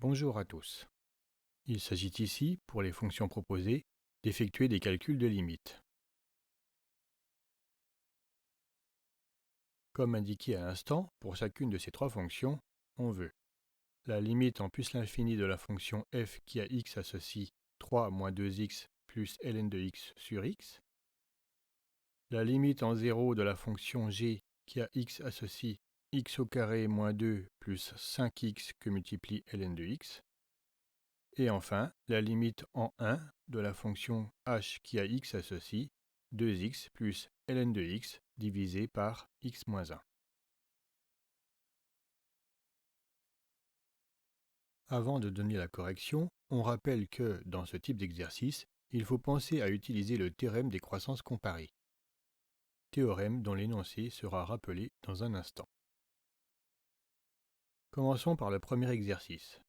Bonjour à tous. Il s'agit ici, pour les fonctions proposées, d'effectuer des calculs de limites. Comme indiqué à l'instant, pour chacune de ces trois fonctions, on veut la limite en plus l'infini de la fonction f qui à x associe 3 moins 2x plus ln de x sur x, la limite en 0 de la fonction g qui à x associe x au carré moins 2 plus 5x que multiplie ln de x, et enfin, la limite en 1 de la fonction h qui à x associe 2x plus ln de x divisé par x moins 1. Avant de donner la correction, on rappelle que, dans ce type d'exercice, il faut penser à utiliser le théorème des croissances comparées. Théorème dont l'énoncé sera rappelé dans un instant. Commençons par le premier exercice.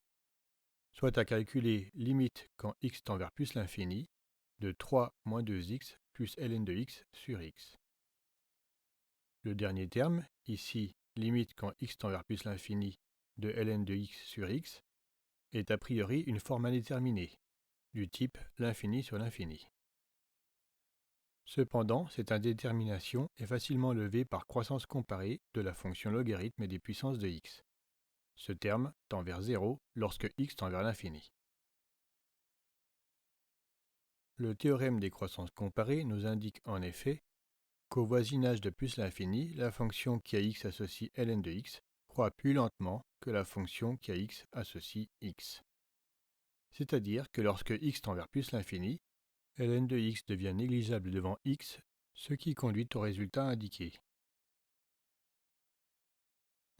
Soit à calculer limite quand x tend vers plus l'infini de 3 moins 2x plus ln de x sur x. Le dernier terme, ici limite quand x tend vers plus l'infini de ln de x sur x, est a priori une forme indéterminée, du type l'infini sur l'infini. Cependant, cette indétermination est facilement levée par croissance comparée de la fonction logarithme des puissances de x. Ce terme tend vers 0 lorsque x tend vers l'infini. Le théorème des croissances comparées nous indique en effet qu'au voisinage de plus l'infini, la fonction qui à x associe ln de x croît plus lentement que la fonction qui à x associe x. C'est-à-dire que lorsque x tend vers plus l'infini, ln de x devient négligeable devant x, ce qui conduit au résultat indiqué.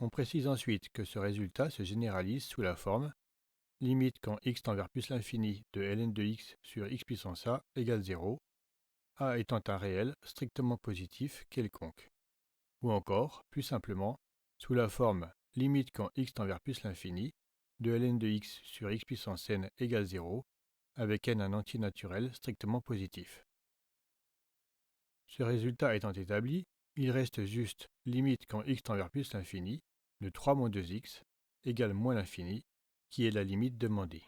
On précise ensuite que ce résultat se généralise sous la forme limite quand x tend vers plus l'infini de ln de x sur x puissance a égale 0, a étant un réel strictement positif quelconque. Ou encore, plus simplement, sous la forme limite quand x tend vers plus l'infini de ln de x sur x puissance n égale 0, avec n un entier naturel strictement positif. Ce résultat étant établi, il reste juste limite quand x tend vers plus l'infini de 3 moins 2x égale moins l'infini, qui est la limite demandée.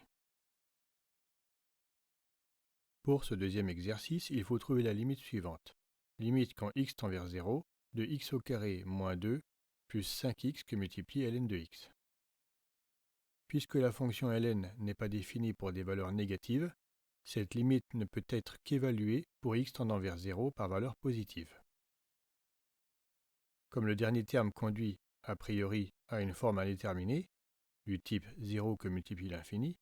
Pour ce deuxième exercice, il faut trouver la limite suivante. Limite quand x tend vers 0 de x au carré moins 2 plus 5x que multiplie ln de x. Puisque la fonction ln n'est pas définie pour des valeurs négatives, cette limite ne peut être qu'évaluée pour x tendant vers 0 par valeur positive. Comme le dernier terme conduit, a priori, à une forme indéterminée, du type 0 que multiplie l'infini,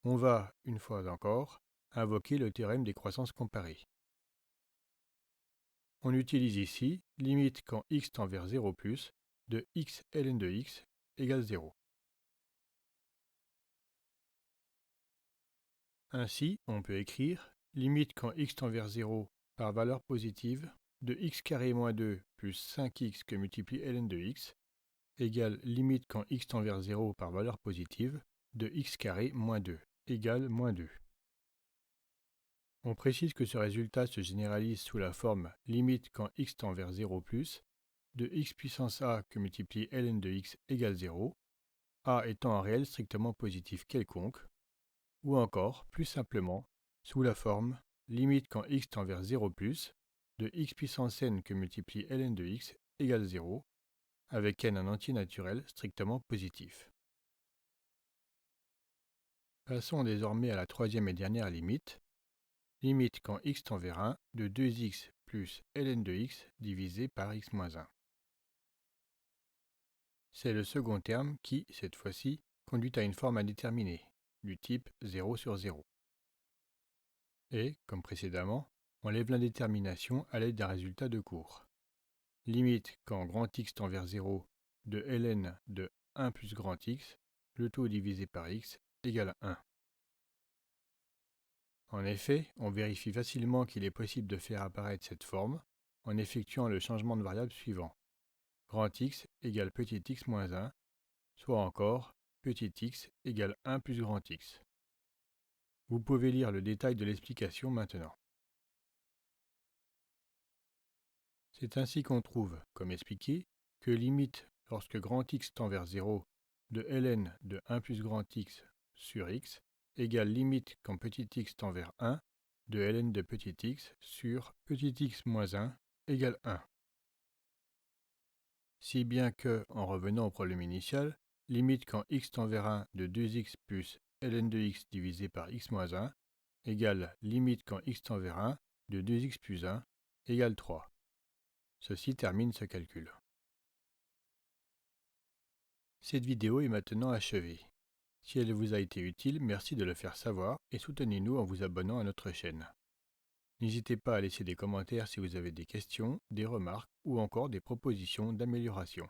on va, une fois encore, invoquer le théorème des croissances comparées. On utilise ici limite quand x tend vers 0 plus de x ln de x égale 0. Ainsi, on peut écrire limite quand x tend vers 0 par valeur positive de x carré moins 2 plus 5x que multiplie ln de x égale limite quand x tend vers 0 par valeur positive de x carré moins 2 égale moins 2. On précise que ce résultat se généralise sous la forme limite quand x tend vers 0 plus de x puissance a que multiplie ln de x égale 0, a étant un réel strictement positif quelconque, ou encore, plus simplement, sous la forme limite quand x tend vers 0 plus de x puissance n que multiplie ln de x égale 0, avec n un entier naturel strictement positif. Passons désormais à la troisième et dernière limite. Limite quand x tend vers 1 de 2x plus ln de x divisé par x moins 1. C'est le second terme qui, cette fois-ci, conduit à une forme indéterminée, du type 0 sur 0. Et, comme précédemment, on lève l'indétermination à l'aide d'un résultat de cours. Limite quand grand x tend vers 0 de ln de 1 plus grand x, le tout divisé par x, égale 1. En effet, on vérifie facilement qu'il est possible de faire apparaître cette forme en effectuant le changement de variable suivant. Grand x égale petit x moins 1, soit encore petit x égale 1 plus grand x. Vous pouvez lire le détail de l'explication maintenant. C'est ainsi qu'on trouve, comme expliqué, que limite lorsque grand x tend vers 0 de ln de 1 plus grand x sur x égale limite quand petit x tend vers 1 de ln de petit x sur petit x moins 1 égale 1. Si bien que, en revenant au problème initial, limite quand x tend vers 1 de 2x plus ln de x divisé par x moins 1 égale limite quand x tend vers 1 de 2x plus 1 égale 3. Ceci termine ce calcul. Cette vidéo est maintenant achevée. Si elle vous a été utile, merci de le faire savoir et soutenez-nous en vous abonnant à notre chaîne. N'hésitez pas à laisser des commentaires si vous avez des questions, des remarques ou encore des propositions d'amélioration.